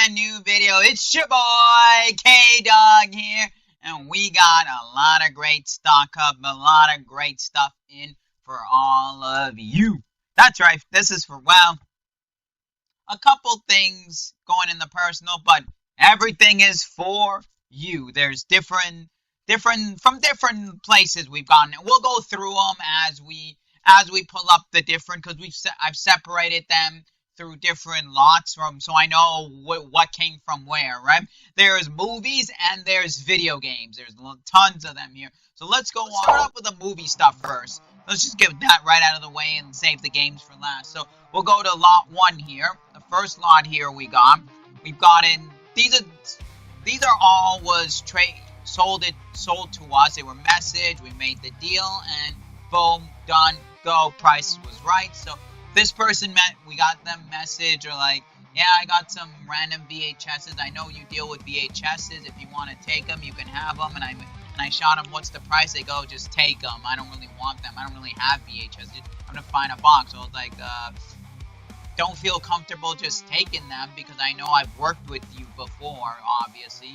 brand new video. It's your boy K-Dog here, and we got a lot of great stock up, a lot of great stuff in for all of you. That's right, this is for, well, a couple things going in the personal, but everything is for you. There's different from different places we've gotten. We'll go through them as we pull up the different, because I've separated them through different lots so I know what came from where, right? There's movies and there's video games. There's tons of them here. So let's start up with the movie stuff first. Let's just get that right out of the way and save the games for last. So we'll go to lot 1 here. The first lot here we've gotten these are all sold to us. They were messaged, we made the deal, and boom, done, go, price was right. So this person we got them message or like, yeah, I got some random VHSs. I know you deal with VHSs. If you want to take them, you can have them. And I shot them, what's the price? They go, just take them. I don't really want them. I don't really have VHSs. I'm going to find a box. So I was like, don't feel comfortable just taking them because I know I've worked with you before, obviously.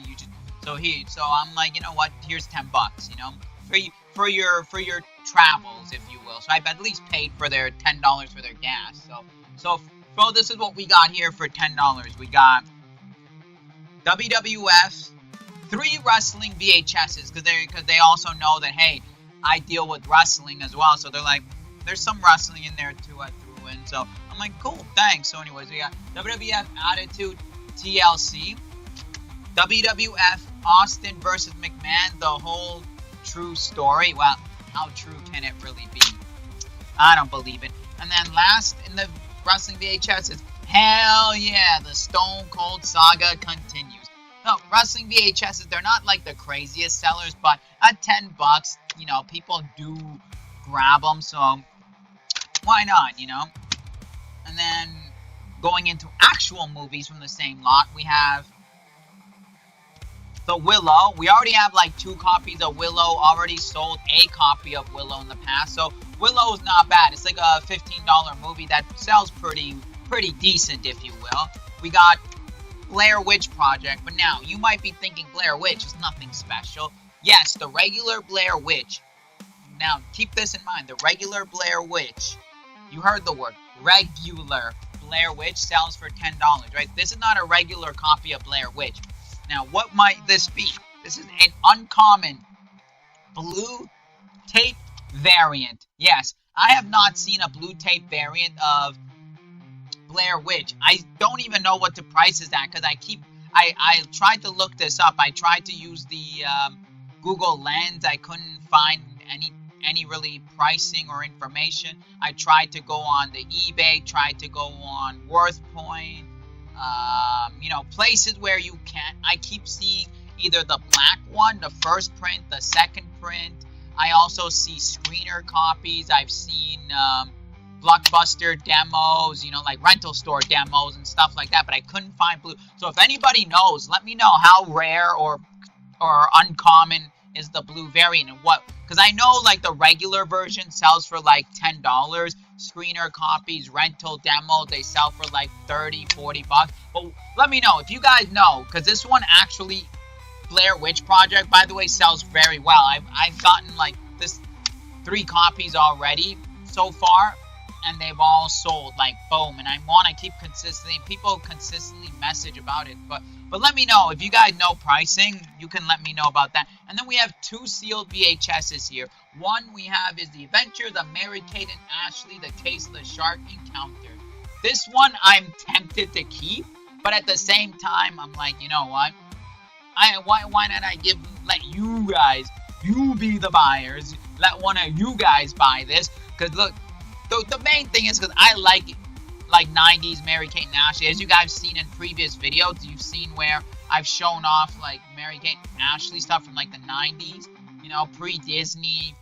So I'm like, you know what? Here's $10, you know, for your travels, if you will. So I've at least paid for their $10 for their gas. So this is what we got here for $10. We got WWF, 3 wrestling VHSs, because they also know that, hey, I deal with wrestling as well. So they're like, there's some wrestling in there too. I threw in. So I'm like, cool, thanks. So anyways, we got WWF Attitude TLC, WWF Austin versus McMahon, the whole true story. Well, how true can it really be? I don't believe it. And then last in the wrestling VHS is, hell yeah, the Stone Cold Saga continues. No, wrestling VHSs, they're not like the craziest sellers, but at $10, you know, people do grab them, so why not, you know? And then going into actual movies from the same lot, we have the Willow. We already have like 2 copies of Willow, already sold a copy of Willow in the past. So Willow is not bad. It's like a $15 movie that sells pretty decent, if you will. We got Blair Witch Project, but now you might be thinking Blair Witch is nothing special. Yes, the regular Blair Witch. Now keep this in mind, the regular Blair Witch. You heard the word, regular Blair Witch sells for $10, right? This is not a regular copy of Blair Witch. Now, what might this be? This is an uncommon blue tape variant. Yes, I have not seen a blue tape variant of Blair Witch. I don't even know what the price is at because I tried to look this up. I tried to use the Google Lens. I couldn't find any really pricing or information. I tried to go on the eBay, tried to go on WorthPoint. You know, places where you can. I keep seeing either the black one, the first print, the second print. I also see screener copies. I've seen Blockbuster demos, you know, like rental store demos and stuff like that, but I couldn't find blue. So if anybody knows, let me know how rare or uncommon is the blue variant and what, because I know like the regular version sells for like $10. Screener copies, rental demo, they sell for like $30-40. But let me know if you guys know, because this one actually, Blair Witch Project, by the way, sells very well. I've gotten like 3 copies already so far, and they've all sold like boom. And I want to keep people consistently message about it, but let me know if you guys know pricing. You can let me know about that. And then we have 2 sealed VHSs here. One we have is The Adventures of Mary-Kate and Ashley, The Case of the Shark Encounter. This one I'm tempted to keep, but at the same time I'm like, you know what? Why not let you guys, you be the buyers. Let one of you guys buy this. Because look, the main thing is because I like 90s Mary-Kate and Ashley. As you guys seen in previous videos, you've seen where I've shown off like Mary-Kate and Ashley stuff from like the 90s, you know, pre-Disney,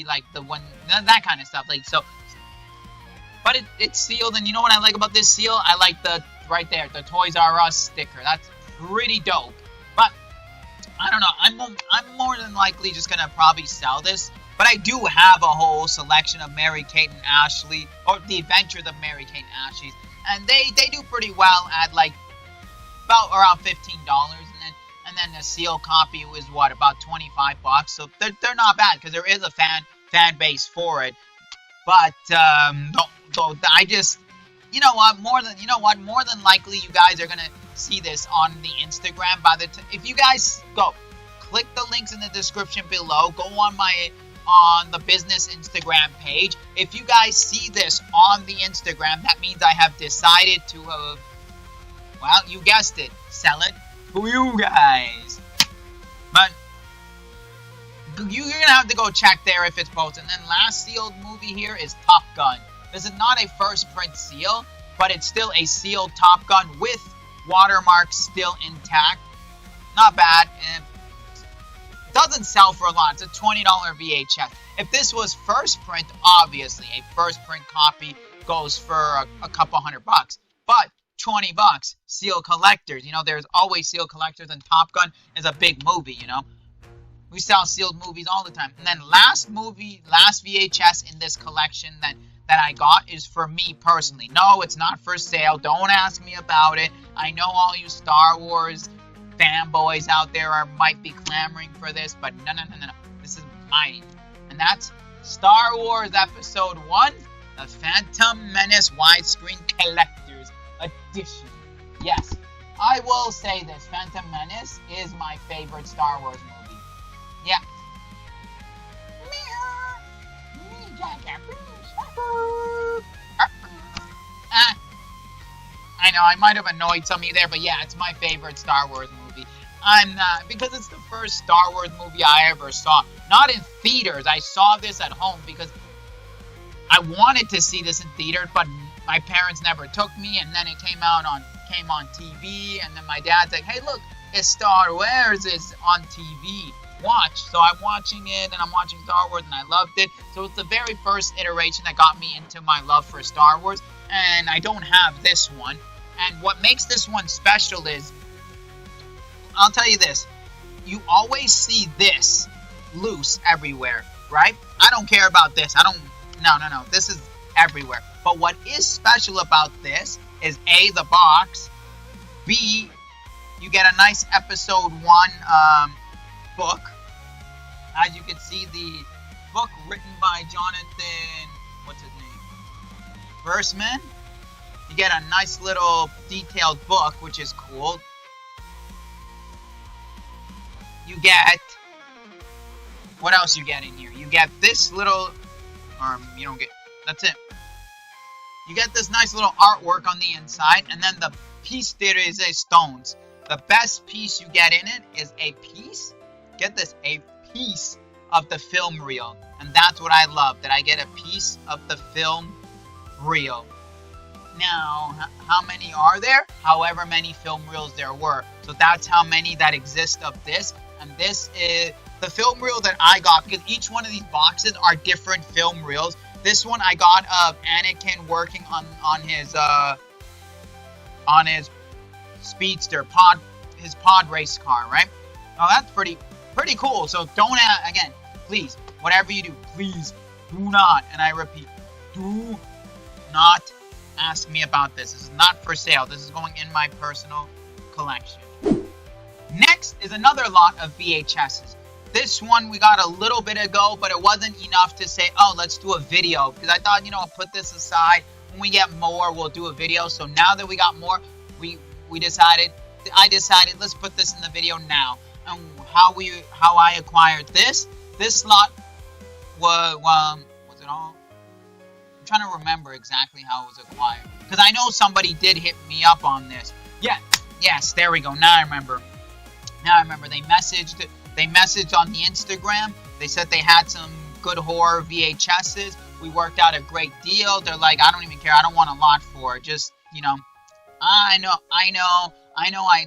like the one, that kind of stuff. Like, so, but it's sealed, and you know what I like about this seal? I like the, right there, the Toys R Us sticker. That's pretty dope. But I don't know, I'm more than likely just gonna probably sell this. But I do have a whole selection of Mary-Kate and Ashley, or The Adventures of Mary-Kate and Ashley, and they do pretty well at like about around $15, and then the sealed copy was what, about $25. So they're not bad because there is a fan base for it. But I just, more than likely you guys are gonna see this on the Instagram. If you guys go click the links in the description below, go on the business Instagram page. If you guys see this on the Instagram, that means I have decided to well, you guessed it, sell it to you guys. But you're gonna have to go check there if it's posted. And then last sealed movie here is Top Gun. This is not a first print seal, but it's still a sealed Top Gun with watermarks still intact. Not bad. It doesn't sell for a lot. It's a $20 VHS. If this was first print, obviously a first print copy goes for a couple $100. But $20 sealed collectors. There's always sealed collectors, and Top Gun is a big movie. We sell sealed movies all the time. And then last VHS in this collection that I got is for me personally. No, it's not for sale. Don't ask me about it. I know all you Star Wars fanboys out there might be clamoring for this, but no. This is mine. And that's Star Wars Episode 1, The Phantom Menace Widescreen Collector's Edition. Yes, I will say this. Phantom Menace is my favorite Star Wars movie. Yeah. I know, I might have annoyed some of you there, but yeah, it's my favorite Star Wars movie. I'm not, because it's the first Star Wars movie I ever saw. Not in theaters. I saw this at home because I wanted to see this in theaters, but my parents never took me, and then it came on TV, and then my dad's like, hey, look, it's Star Wars, it's on TV. Watch. So I'm watching it, and I'm watching Star Wars, and I loved it. So it's the very first iteration that got me into my love for Star Wars, and I don't have this one. And what makes this one special is, I'll tell you this, you always see this loose everywhere, right? I don't care about this. No, this is everywhere. But what is special about this is A, the box, B, you get a nice episode 1 book. As you can see, the book written by Jonathan, what's his name? Versman. You get a nice little detailed book, which is cool. You get, what else you get in here? You get this little, you don't get, that's it. You get this nice little artwork on the inside, and then the piece de resistance. The best piece you get in it is a piece, get this, a piece of the film reel. And that's what I love, that I get a piece of the film reel. Now, how many are there? However many film reels there were. So that's how many that exist of this. And this is the film reel that I got, because each one of these boxes are different film reels. This one I got of Anakin working on his speedster his pod race car, right? Now that's pretty cool. So don't again, please, whatever you do, please do not, and I repeat, do not ask me about this. This is not for sale. This is going in my personal collection. Next is another lot of VHSs. This one we got a little bit ago, but it wasn't enough to say, oh, let's do a video. Because I thought, I'll put this aside. When we get more, we'll do a video. So now that we got more, I decided, let's put this in the video now. And how I acquired this lot was it all? I'm trying to remember exactly how it was acquired. Because I know somebody did hit me up on this. Yeah, yes, there we go. Now I remember. They messaged on the Instagram. They said they had some good horror VHSs. We worked out a great deal. They're like, I don't even care. I don't want a lot for it. Just, I know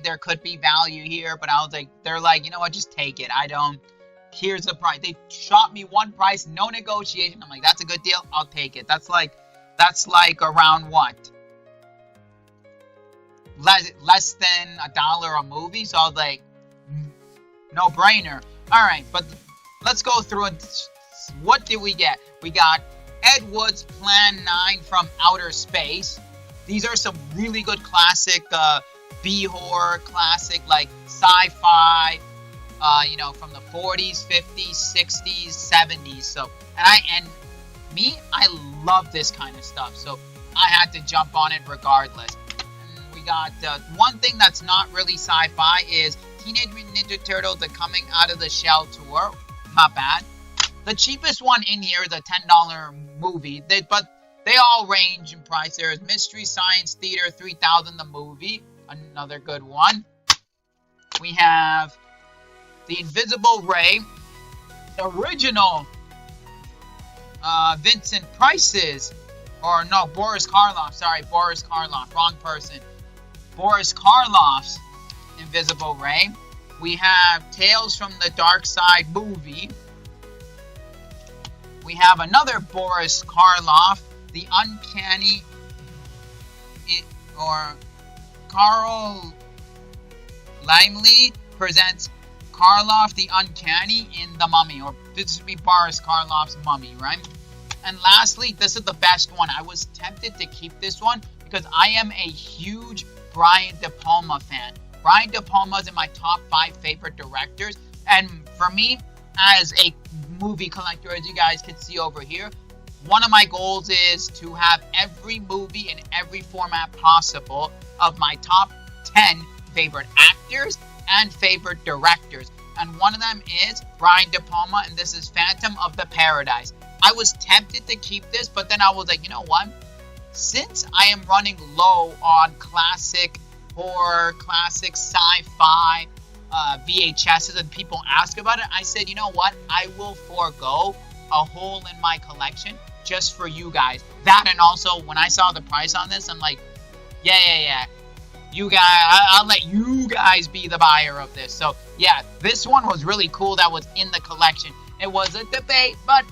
there could be value here, but I was like, they're like, you know what, just take it. Here's the price. They shot me one price, no negotiation. I'm like, that's a good deal. I'll take it. That's like around what? Less than $1 a movie. So I was like, no brainer. All right, but let's go through it. What did we get? We got Ed Wood's Plan 9 from Outer Space. These are some really good classic B-horror classic, like sci-fi, from the 40s, 50s, 60s, 70s. So, and I love this kind of stuff. So I had to jump on it regardless. And we got one thing that's not really sci-fi is Teenage Mutant Ninja Turtles: The Coming Out of the Shell Tour. Not bad. The cheapest one in here is a $10 movie, but they all range in price. There's Mystery Science Theater 3000, the movie, another good one. We have The Invisible Ray, the original Vincent Price's, Boris Karloff. Sorry, Boris Karloff, wrong person. Boris Karloff's Invisible Ray. We have Tales from the Dark Side movie. We have another Boris Karloff, The Uncanny, Carl Laemmle presents Karloff the Uncanny in The Mummy, or this would be Boris Karloff's Mummy, right? And lastly, this is the best one. I was tempted to keep this one because I am a huge Brian De Palma fan. Brian De Palma is in my top 5 favorite directors, and for me, as a movie collector, as you guys can see over here, one of my goals is to have every movie in every format possible of my top 10 favorite actors and favorite directors. And one of them is Brian De Palma, and this is Phantom of the Paradise. I was tempted to keep this, but then I was like, you know what? Since I am running low on classic horror, classic sci-fi VHSs, and people ask about it, I said, you know what? I will forego a hole in my collection just for you guys. That, and also when I saw the price on this, I'm like, yeah. You guys, I'll let you guys be the buyer of this. So yeah, this one was really cool. That was in the collection. It was a debate, but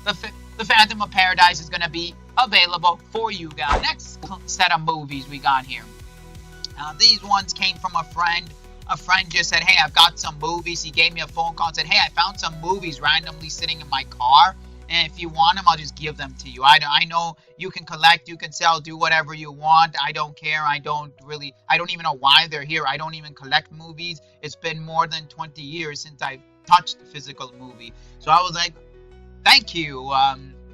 the Phantom of Paradise is going to be available for you guys. Next set of movies we got here. These ones came from a friend. A friend just said, hey, I've got some movies. He gave me a phone call and said, hey, I found some movies randomly sitting in my car, and if you want them, I'll just give them to you. I know you can collect, you can sell, do whatever you want. I don't care. I don't even know why they're here. I don't even collect movies. It's been more than 20 years since I've touched a physical movie. So I was like, thank you.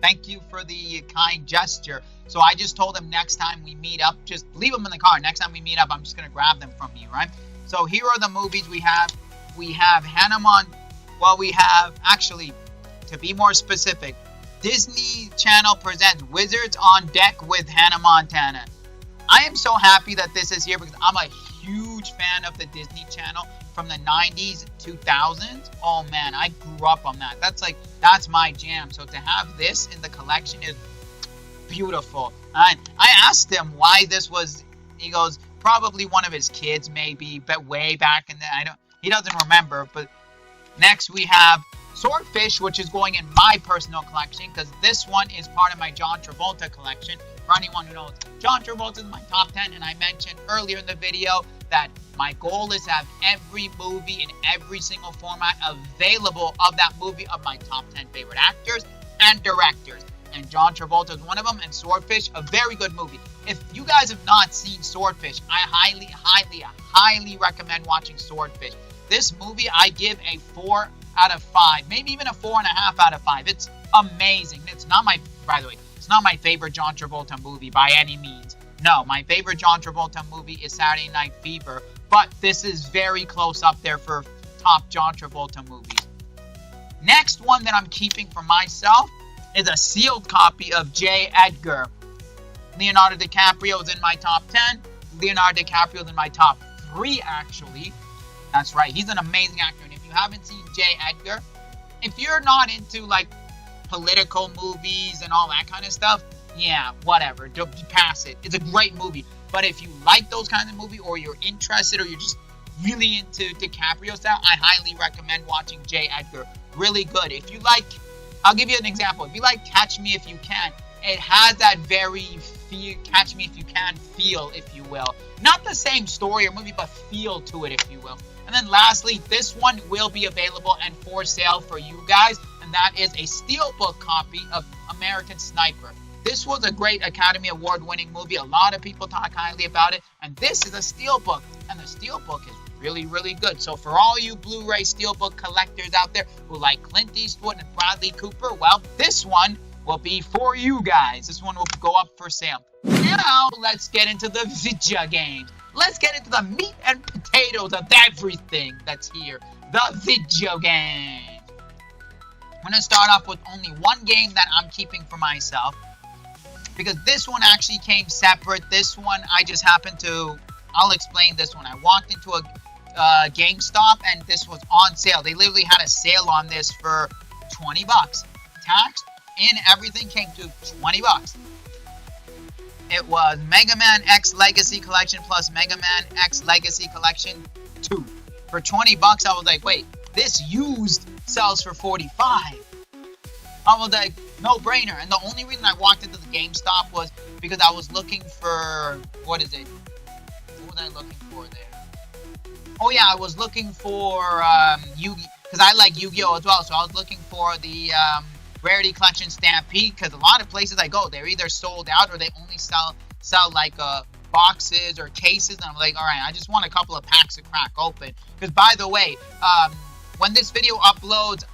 Thank you for the kind gesture. So I just told him next time we meet up, just leave them in the car. Next time we meet up, I'm just going to grab them from you, right? So here are the movies we have. We have actually, to be more specific, Disney Channel presents Wizards on Deck with Hannah Montana. I am so happy that this is here because I'm a huge fan of the Disney Channel from the 90s, 2000s. Oh man, I grew up on that. That's my jam. So to have this in the collection is beautiful. And I asked him why this was. He goes, probably one of his kids, maybe, but way back in the, he doesn't remember. But next we have Swordfish, which is going in my personal collection because this one is part of my John Travolta collection. For anyone who knows, John Travolta is my top 10, and I mentioned earlier in the video that my goal is to have every movie in every single format available of that movie of my top 10 favorite actors and directors. And John Travolta is one of them, and Swordfish, a very good movie. If you guys have not seen Swordfish, I highly recommend watching Swordfish. This movie, I give a 4 out of 5, maybe even a 4.5 out of 5. It's amazing. It's not my favorite John Travolta movie by any means. No, my favorite John Travolta movie is Saturday Night Fever, but this is very close up there for top John Travolta movies. Next one that I'm keeping for myself is a sealed copy of J. Edgar. Leonardo DiCaprio is in my top 10. Leonardo DiCaprio is in my top 3, actually. That's right, he's an amazing actor. And if you haven't seen J. Edgar, if you're not into like political movies and all that kind of stuff, yeah, whatever, pass it. It's a great movie. But if you like those kinds of movies, or you're interested, or you're just really into DiCaprio style, I highly recommend watching J. Edgar. Really good. If you like, I'll give you an example. If you like Catch Me If You Can, it has that very Catch Me If You Can feel, if you will. Not the same story or movie, but feel to it, if you will. And then lastly, this one will be available and for sale for you guys, and that is a steelbook copy of American Sniper. This was a great Academy Award winning movie. A lot of people talk highly about it. And this is a steelbook. And the steelbook is really, really good. So for all you Blu-ray steelbook collectors out there who like Clint Eastwood and Bradley Cooper, well, this one will be for you guys. This one will go up for sale. Now, let's get into the video games. Let's get into the meat and potatoes of everything that's here. The video games. I'm going to start off with only one game that I'm keeping for myself, because this one actually came separate. This one, I just happened to, I'll explain this one. I walked into a GameStop and this was on sale. They literally had a sale on this for 20 bucks. Tax and everything came to 20 bucks. It was Mega Man X Legacy Collection plus Mega Man X Legacy Collection 2. For 20 bucks, I was like, wait, this used sells for 45. I was like, no brainer. And the only reason I walked into the GameStop was because I was looking for, what is it? What was I looking for there? Oh yeah, I was looking for Yu-Gi, because I like Yu-Gi-Oh as well. So I was looking for the Rarity Collection Stampede, because a lot of places I go, they're either sold out or they only sell like boxes or cases. And I'm like, all right, I just want a couple of packs to crack open. Because by the way, when this video uploads,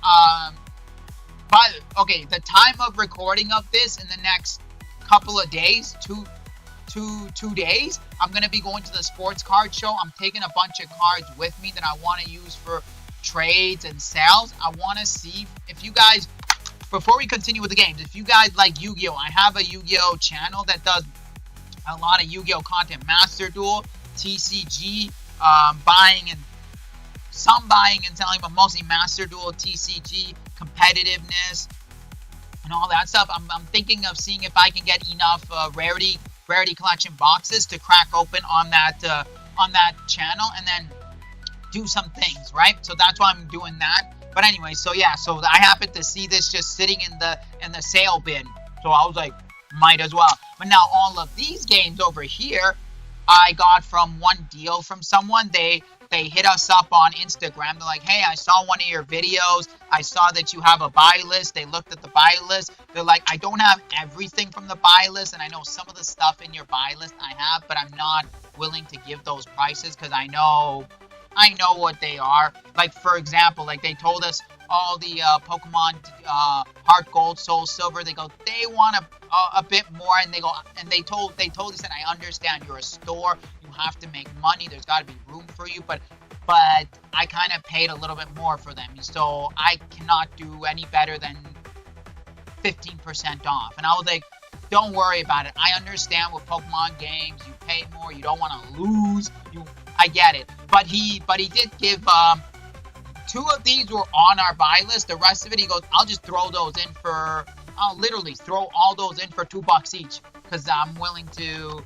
the time of recording of this in the next couple of days, two days, I'm going to be going to the sports card show. I'm taking a bunch of cards with me that I want to use for trades and sales. I want to see if you guys, before we continue with the games, if you guys like Yu-Gi-Oh! I have a Yu-Gi-Oh! Channel that does a lot of Yu-Gi-Oh! Content. Master Duel, TCG, buying and selling, but mostly Master Duel, TCG, competitiveness, and all that stuff. I'm thinking of seeing if I can get enough rarity collection boxes to crack open on that channel and then do some things, right? So that's why I'm doing that. But anyway, so yeah, so I happened to see this just sitting in the sale bin, so I was like, might as well. But now all of these games over here, I got from one deal from someone. They hit us up on Instagram. They're like, hey, I saw one of your videos. I saw that you have a buy list. They looked at the buy list. They're like, I don't have everything from the buy list, and I know some of the stuff in your buy list I have, but I'm not willing to give those prices because I know what they are. Like, for example, like they told us all the Pokemon Heart Gold, Soul Silver, they want a bit more, and they told us that I understand you're a store, you have to make money, there's got to be room for you, but I kind of paid a little bit more for them, so I cannot do any better than 15% off. And I was like, don't worry about it. I understand with Pokemon games, you pay more, you don't want to lose, I get it. But he did give 2 of these were on our buy list. The rest of it, he goes, I'll literally throw all those in for $2 each because I'm willing to.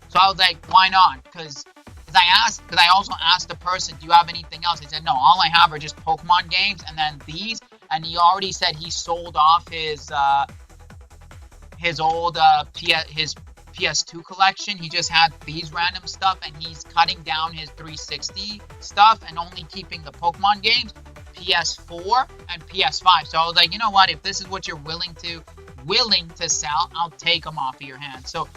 So I was like, why not? Because I also asked the person, do you have anything else? He said, no, all I have are just Pokemon games and then these. And he already said he sold off his old his PS2 collection. He just had these random stuff, and he's cutting down his 360 stuff and only keeping the Pokemon games, PS4 and PS5. So I was like, you know what, if this is what you're willing to sell, I'll take them off of your hands. So,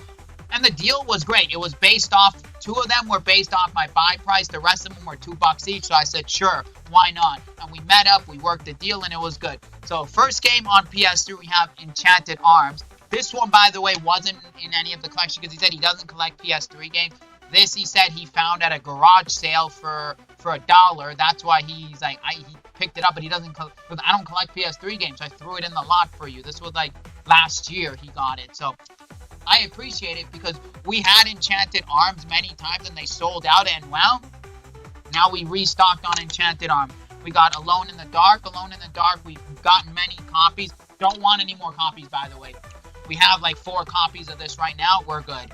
and the deal was great. It was based off, 2 of them were based off my buy price, the rest of them were $2 each. So I said, sure, why not? And we met up, we worked the deal, and it was good. So first game on PS3, we have Enchanted Arms. This one, by the way, wasn't in any of the collection because he said he doesn't collect PS3 games. This, he said, he found at a garage sale for $1. That's why he's like, he picked it up, but he doesn't. Because I don't collect PS3 games, so I threw it in the lot for you. This was like last year he got it, so I appreciate it because we had Enchanted Arms many times and they sold out, and well, now we restocked on Enchanted Arms. We got Alone in the Dark. We've gotten many copies. Don't want any more copies, by the way. We have like 4 copies of this right now. We're good.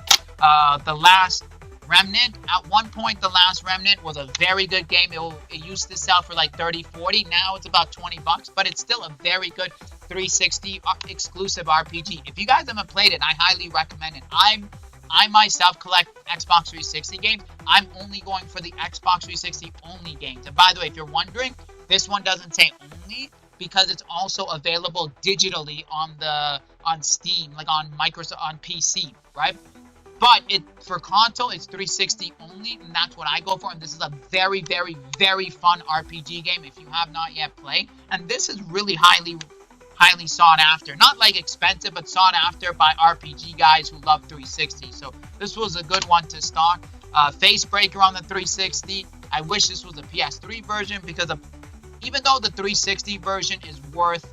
The Last Remnant. At one point, The Last Remnant was a very good game. It used to sell for like 30, 40. Now it's about 20 bucks, but it's still a very good 360 exclusive RPG. If you guys haven't played it, I highly recommend it. I myself collect Xbox 360 games. I'm only going for the Xbox 360 only games. And by the way, if you're wondering, this one doesn't say only. because it's also available digitally on Steam, like on Microsoft on PC, right? But for console, it's 360 only, and that's what I go for. And this is a very, very, very fun RPG game if you have not yet played. And this is really highly sought after. Not like expensive, but sought after by RPG guys who love 360. So this was a good one to stock. Facebreaker on the 360. I wish this was a PS3 version because even though the 360 version is worth...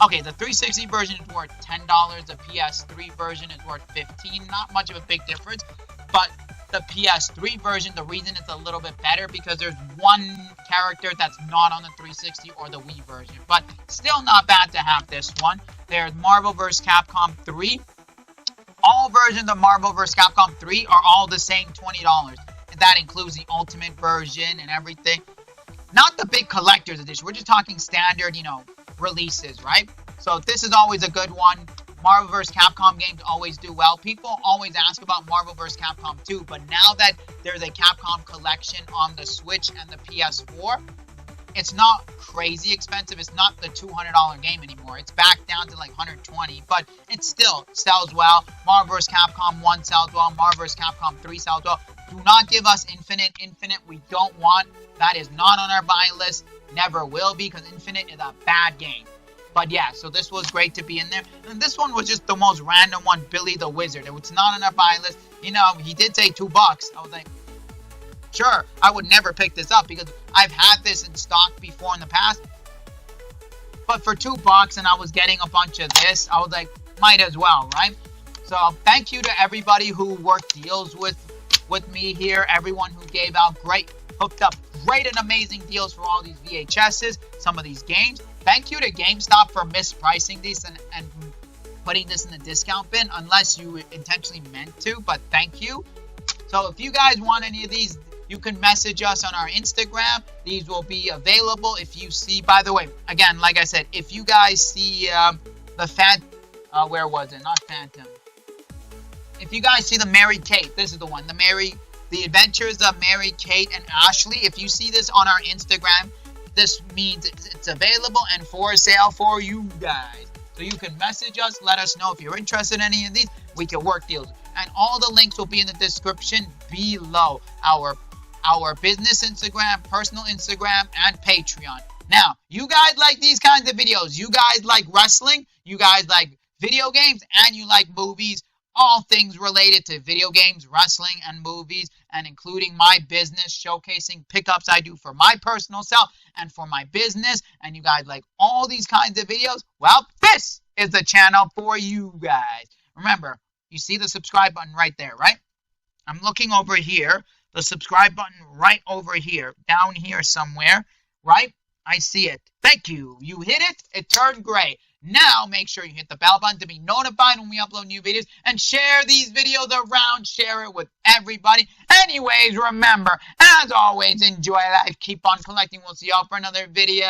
Okay, the 360 version is worth $10. The PS3 version is worth $15. Not much of a big difference. But the PS3 version, the reason it's a little bit better because there's one character that's not on the 360 or the Wii version. But still not bad to have this one. There's Marvel vs. Capcom 3. All versions of Marvel vs. Capcom 3 are all the same $20. And that includes the Ultimate version and everything. Not the big collector's edition. We're just talking standard, releases, right? So this is always a good one. Marvel vs. Capcom games always do well. People always ask about Marvel vs. Capcom 2, but now that there's a Capcom collection on the Switch and the PS4, it's not crazy expensive. It's not the $200 game anymore. It's back down to like $120, but it still sells well. Marvel vs. Capcom 1 sells well. Marvel vs. Capcom 3 sells well. Do not give us Infinite. Infinite we don't want. That is not on our buy list. Never will be because Infinite is a bad game. But yeah, so this was great to be in there. And this one was just the most random one, Billy the Wizard. It was not on our buy list. He did say $2. I was like, sure, I would never pick this up because I've had this in stock before in the past. But for $2 and I was getting a bunch of this, I was like, might as well, right? So thank you to everybody who worked deals with me here. Everyone who gave out hooked up great and amazing deals for all these VHSs, some of these games. Thank you to GameStop for mispricing these and putting this in the discount bin, unless you intentionally meant to, but thank you. So if you guys want any of these, you can message us on our Instagram. These will be available. If you see, by the way, again, like I said, if you guys see where was it? Not Phantom. If you guys see the Mary Kate, this is the one. The Adventures of Mary Kate and Ashley. If you see this on our Instagram, this means it's available and for sale for you guys. So you can message us, let us know if you're interested in any of these. We can work deals. And all the links will be in the description below. Our business Instagram, personal Instagram, and Patreon. Now, you guys like these kinds of videos. You guys like wrestling. You guys like video games. And you like movies. All things related to video games, wrestling, and movies, and including my business, showcasing pickups I do for my personal self and for my business, and you guys like all these kinds of videos, well, this is the channel for you guys. Remember, you see the subscribe button right there, right? I'm looking over here, the subscribe button right over here, down here somewhere, right? I see it. Thank you. You hit it, it turned gray. Now, make sure you hit the bell button to be notified when we upload new videos and share these videos around. Share it with everybody. Anyways, remember, as always, enjoy life. Keep on collecting. We'll see y'all for another video.